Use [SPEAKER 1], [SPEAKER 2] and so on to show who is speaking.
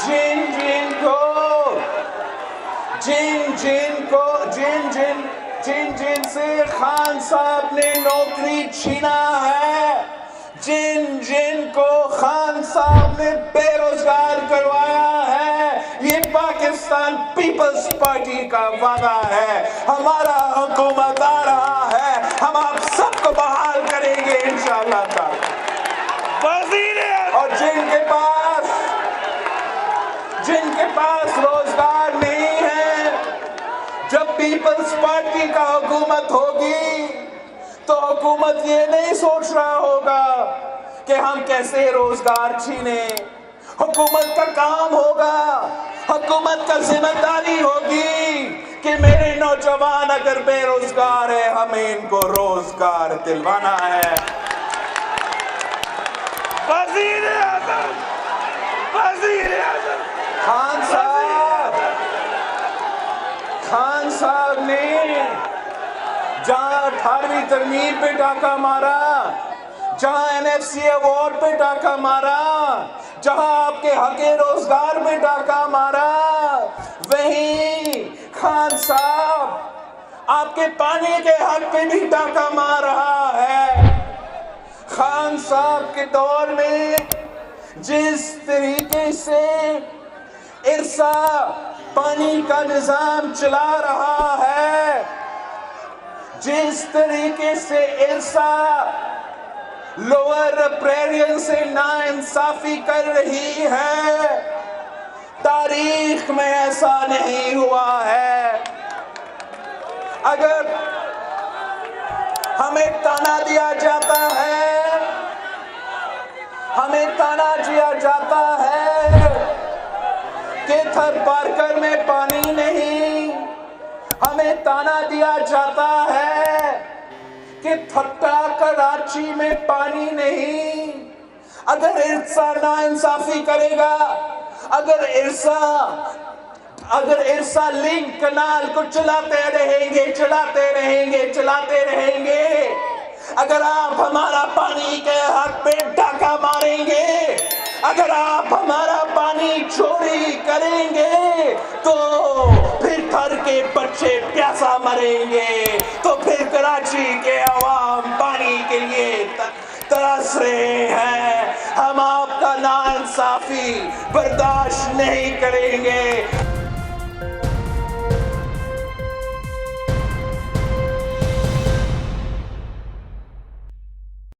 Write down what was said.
[SPEAKER 1] जिन जिन को जिन जिन से खान साहब ने नौकरी छीना है, जिन जिन को खान साहब ने बेरोजगार करवाया है, ये पाकिस्तान पीपल्स पार्टी का वादा है। हमारा हुकूमत आ रहा है, हम आप सबको बहाल करेंगे इंशाअल्लाह ताला। और जिनके पास रोजगार नहीं है, जब पीपल्स पार्टी का हुकूमत होगी तो हुकूमत ये नहीं सोच रहा होगा कि हम कैसे रोजगार छीने। हुकूमत का काम होगा, हुकूमत का जिम्मेदारी होगी कि मेरे नौजवान अगर बेरोजगार है, हमें इनको रोजगार दिलवाना है। खान साहब ने जहां 18वीं तरमीम पे डाका मारा, जहां एनएफसी अवार्ड पे डाका मारा, जहां आपके हके रोजगार पे डाका मारा, वहीं खान साहब आपके पानी के हक पे भी डाका मार रहा है। खान साहब के दौर में जिस तरीके से इरसा पानी का निजाम चला रहा है, जिस तरीके से इरसा लोअर प्रेरियन से नाइंसाफी कर रही है, तारीख में ऐसा नहीं हुआ है। अगर हमें ताना दिया जाता है, हमें ताना दिया जाता है कि थर पार्कर में पानी नहीं, हमें ताना दिया जाता है कि थट्टा कराची में पानी नहीं। अगर इरसा नाइंसाफी करेगा, अगर इरसा लिंक कनाल को चलाते रहेंगे, अगर आप हमारा पानी के हक पे डाका मारेंगे, अगर आप हमारा पानी चोरी करेंगे, तो फिर थर के बच्चे प्यासा मरेंगे, तो फिर कराची के अवाम पानी के लिए तरस रहे हैं। हम आपका नाइंसाफी बर्दाश्त नहीं करेंगे।